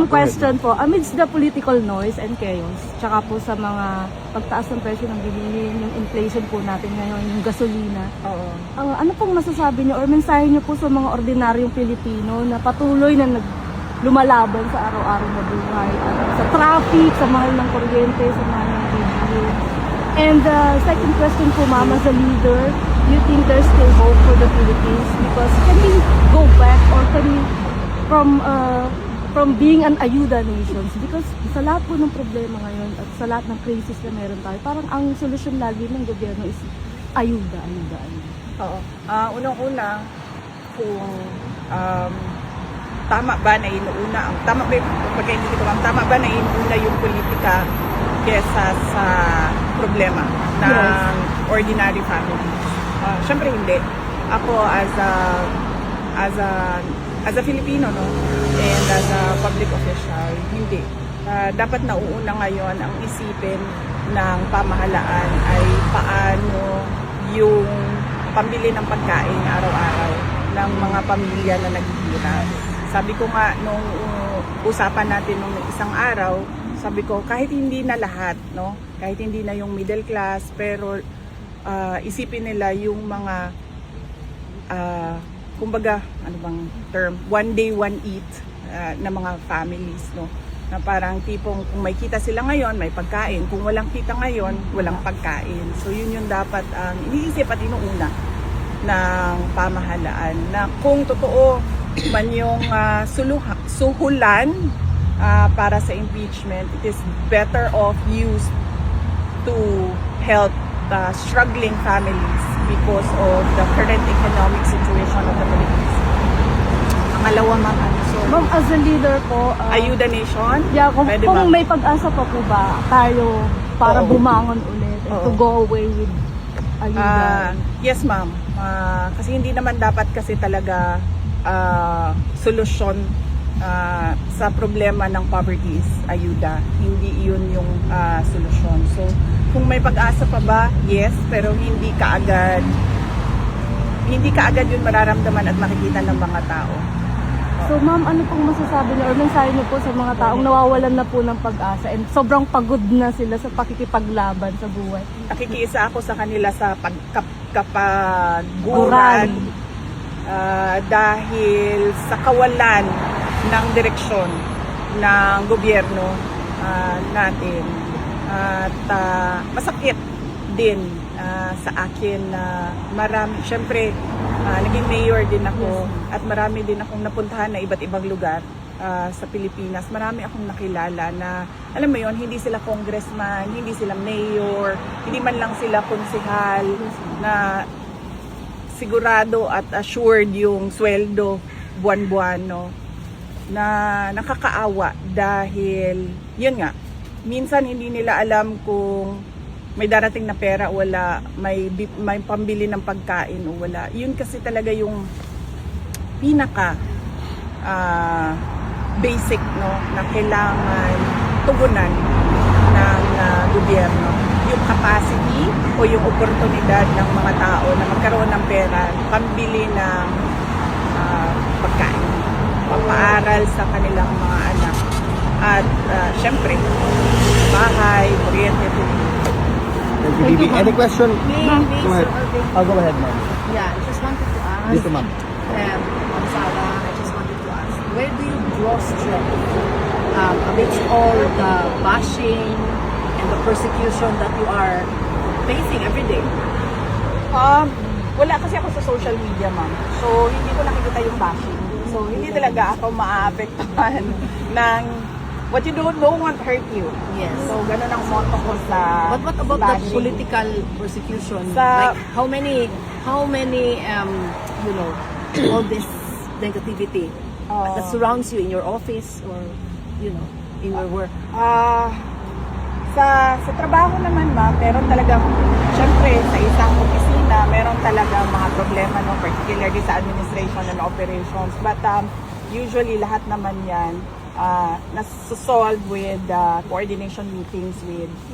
Ma'am, question po. Amidst the political noise and chaos, tsaka po sa mga pagtaas ng presyo ng bilihin, yung inflation po natin ngayon, yung gasolina, ano pong masasabi niyo or mensahe niyo po sa mga ordinaryong Pilipino na patuloy na lumalaban sa araw-araw na buhay, sa traffic, sa mahal ng kuryente, sa mahal ng bilihin? And second question po, ma'am, as a leader, you think there's still hope for the Philippines? Because can we go back or can we from being an ayuda nations? Because sa lahat po ng problema ngayon at sa lahat ng crisis na meron tayo, parang ang solusyon lagi ng gobyerno is ayuda. Oo. Unang-una, kung tama ba na inuuna ba na inuuna yung politika kesa sa problema ng ordinary family? Syempre hindi. Ako as a Filipino, no, and as a public official, hindi. Dapat nauuna ngayon ang isipin ng pamahalaan ay paano yung pambili ng pagkain araw-araw ng mga pamilya na naghihirap. Sabi ko nga nung usapan natin nung isang araw, sabi ko kahit hindi na lahat, no, kahit hindi na yung middle class, pero isipin nila yung mga kumbaga, ano bang term, one day, one eat na mga families, no? Na parang tipong kung may kita sila ngayon, may pagkain. Kung walang kita ngayon, walang pagkain. So yun yung dapat ang iniisip at inuuna ng pamahalaan. Na kung totoo man yung suhulan para sa impeachment, it is better off used to help struggling families because of the current economic situation of the Philippines. Pangalawa, ma'am, Ma'am, as a leader po, ayuda nation? Yeah, kung Pwede, may pag-asa pa po ba tayo para bumangon ulit and to go away with ayuda? Yes, ma'am. Kasi hindi naman dapat kasi talaga solusyon sa problema ng poverty is ayuda. Hindi yun yung solusyon. So, kung may pag-asa pa ba? Yes, pero hindi kaagad yun mararamdaman at makikita ng mga tao. So ma'am, ano pong masasabi niyo or mensahe niyo po sa mga taong nawawalan na po ng pag-asa and sobrang pagod na sila sa pakikipaglaban sa buhay? Nakikiisa ako sa kanila sa kapaguran dahil sa kawalan ng direksyon ng gobyerno natin. At masakit din sa akin na marami, syempre naging mayor din ako at marami din akong napuntahan na iba't ibang lugar sa Pilipinas. Marami akong nakilala na, alam mo yon, hindi sila congressman, hindi sila mayor, hindi man lang sila konsehal na sigurado at assured yung sweldo buwan-buwan, no, na nakakaawa dahil yun nga, minsan hindi nila alam kung may darating na pera o wala, may pambili ng pagkain o wala. Yun kasi talaga yung pinaka basic, no, na kailangan tugunan ng gobyerno. Yung capacity o yung oportunidad ng mga tao na magkaroon ng pera, pambili ng pagkain, papaaral sa kanilang mga anak. At syempre, bahay, kuryente, tubig. Thank you, any question? Go ahead. I'll go ahead, ma'am. Yeah, I just wanted to ask. Dito, ma'am. Ma'am Sara, I just wanted to ask, where do you draw strength amidst all the bashing and the persecution that you are facing every day? Wala kasi ako sa social media, ma'am. So, hindi ko nakikita yung bashing. So, hindi talaga ako maaapektuhan ng what you don't know won't hurt you. Yes. So, ganun ang motto ko sa But what about bashing. the political persecution? Sa- Like how many you know, all this negativity that surrounds you in your office or you know, in your work? Sa trabaho naman, ma'am, meron talagang, syempre, sa isang opisina, meron talagang mga problema, no, particularly sa administration and operations. But usually, lahat naman yan nasa-solve with coordination meetings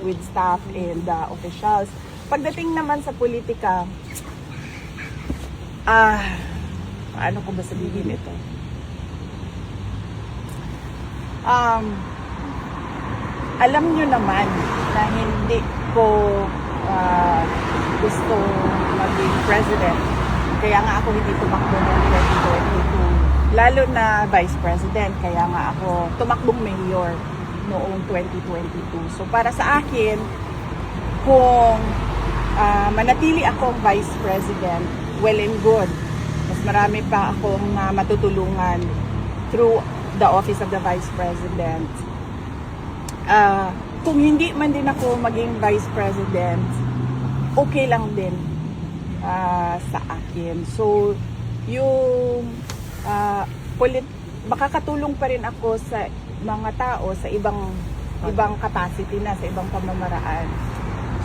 with staff and officials. Pagdating naman sa politika, paano ko ba sabihin ito? Alam nyo naman na hindi ko gusto maging president. Kaya nga ako hindi tumakbo noong 2022. Lalo na vice president. Kaya nga ako tumakbong mayor noong 2022. So para sa akin, kung manatili akong vice president, well and good. Mas marami pa akong matutulungan through the office of the vice president. Kung hindi man din ako maging vice president, okay lang din sa akin. So, yung makakatulong pa rin ako sa mga tao sa ibang capacity na, sa ibang pamamaraan.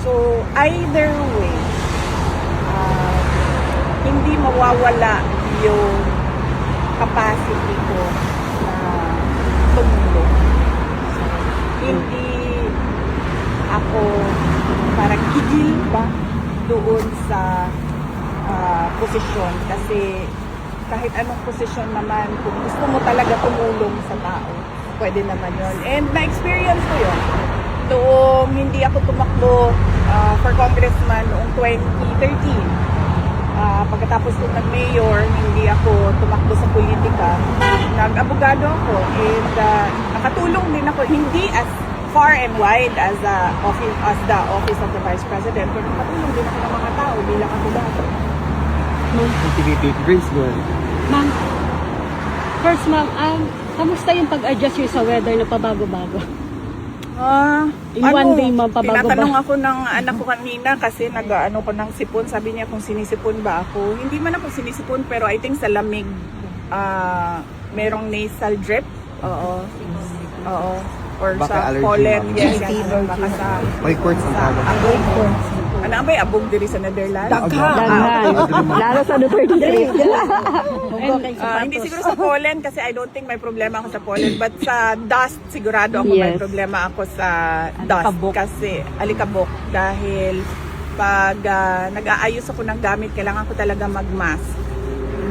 So, either way, hindi mawawala yung capacity ko na tumulong. Hindi ako parang gigil ba doon sa posisyon, kasi kahit anong posisyon naman, kung gusto mo talaga tumulong sa tao, pwede naman yun. And na-experience ko yun noong hindi ako tumakbo for congressman noong 2013. Pagkatapos kong nag-mayor, hindi ako tumakbo sa politika. Nag-abogado ako and nakatulong din ako, hindi as far and wide as the office of the vice president, pero nakatulong din ako ng mga tao bilang abogado. TVP, Grace, go ahead. Ma'am, first ma'am, kamusta yung pag-adjust yun sa weather na pabago-bago? In one day, ma'am, pabago ba? Tinatanong ako ng anak ko kanina kasi nag-ano ko ng sipon. Sabi niya kung sinisipon ba ako. Hindi man ako sinisipon, pero I think sa lamig, merong nasal drip. Oo. Or Baka sa allergy, pollen. ma'am. Yes, yan. Baka sa May courts ang tawag. abog. Ano ba yung abog diri sa Netherlands? Daghan. Lalo sa Duterte Street. Hindi siguro sa pollen kasi I don't think may problema ako sa pollen, but sa dust sigurado ako may Yes. problema ako sa dust kasi alikabok, dahil pag nag-aayos ako ng gamit kailangan ko talaga mag-mask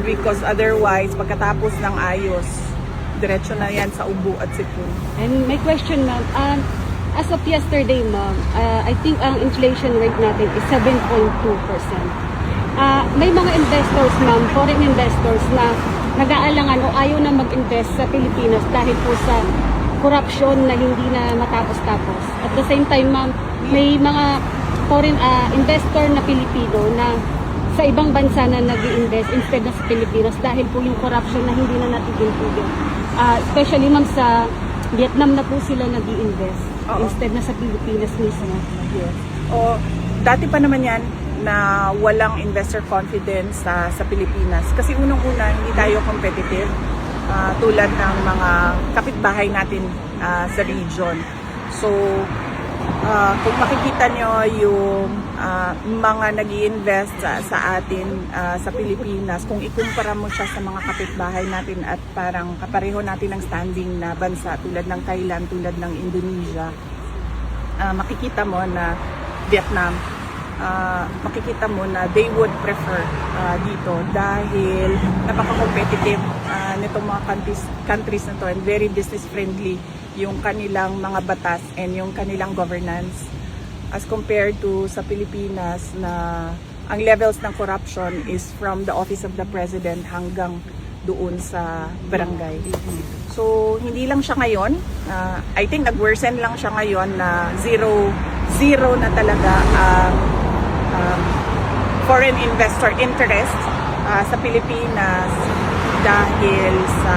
because otherwise pagkatapos ng ayos diretso na yan sa ubo at sipon. And my question ma'am, as of yesterday ma'am, I think ang inflation rate natin is 7.2%. May mga investors ma'am, foreign investors na nag-aalangan o ayaw na mag-invest sa Pilipinas dahil po sa corruption na hindi na matapos-tapos. At the same time ma'am, may mga foreign investor na Pilipino na sa ibang bansa na nag-i-invest instead na sa Pilipinas dahil po yung corruption na hindi na natigil-tigil. Especially ma'am sa Vietnam na po sila nag-i-invest instead na sa Pilipinas mismo. Yes. Dati pa naman yan na walang investor confidence sa Pilipinas. Kasi unang-una, hindi tayo competitive tulad ng mga kapitbahay natin sa region. So, kung makikita nyo yung mga nag-i-invest sa atin sa Pilipinas, kung ikumpara mo siya sa mga kapitbahay natin at parang kapareho natin ng standing na bansa tulad ng Thailand, tulad ng Indonesia, makikita mo na Vietnam, makikita mo na they would prefer dito dahil napaka-competitive nitong mga countries na to and very business friendly yung kanilang mga batas and yung kanilang governance as compared to sa Pilipinas na ang levels ng corruption is from the office of the president hanggang doon sa barangay. So hindi lang siya ngayon, I think nag-worsen lang siya ngayon na zero na talaga ang foreign investor interest sa Pilipinas dahil sa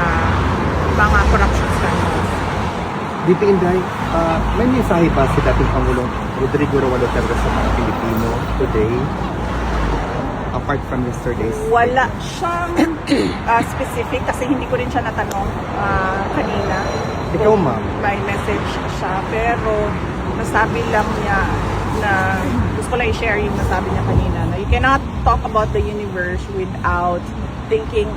mga corruption scandals. DP Inday, may mensahe ba si dating Pangulong Rodrigo Roa Duterte sa mga Pilipino today? Apart from yesterday's? Wala siyang specific kasi hindi ko rin siya natanong kanina. Ikaw, ma'am. May message siya pero nasabi lang niya na gusto ko lang i-share yung nasabi niya kanina na you cannot talk about the universe without thinking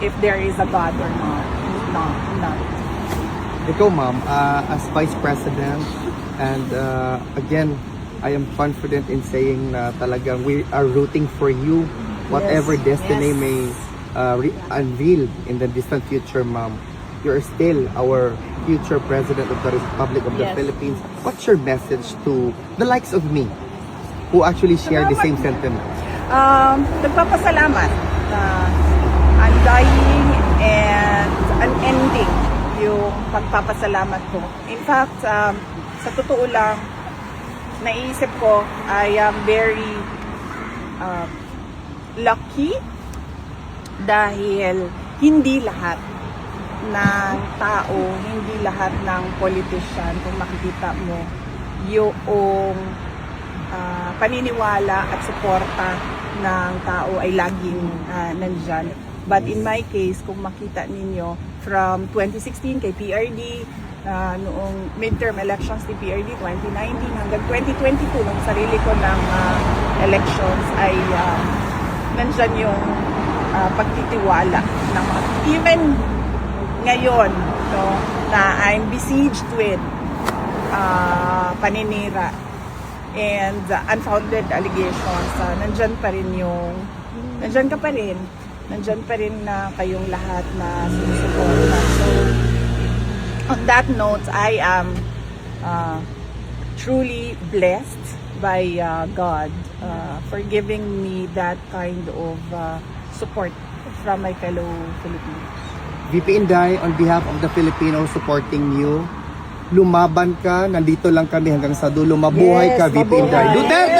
if there is a God or not. No. Ikaw, ma'am, as Vice President, and again, I am confident in saying na talagang we are rooting for you, whatever destiny may unveil in the distant future, ma'am. you're still our future President of the Republic of the Yes. Philippines. What's your message to the likes of me who actually share the same sentiment? Nagpapasalamat na undying and unending yung pagpapasalamat ko. In fact, sa totoo lang, naisip ko, I am very lucky dahil hindi lahat ng tao, hindi lahat ng politician, kung makikita mo, yung paniniwala at suporta ng tao ay laging nandyan. But in my case, kung makita ninyo, from 2016 kay PRD, noong midterm elections ni PRD 2019 hanggang 2022, nung sarili ko ng elections, ay nandyan yung pagtitiwala ng mga, even ngayon, no, na I'm besieged with paninira and unfounded allegations, nandyan pa rin nandyan pa rin na kayong lahat na sinusuporta. So, on that note, I am truly blessed by God for giving me that kind of support from my fellow Filipinos. VP Inday, on behalf of the Filipinos supporting you, lumaban ka, nandito lang kami hanggang sa dulo. Mabuhay Yes, ka, VP mabuhay. Inday. Duterte!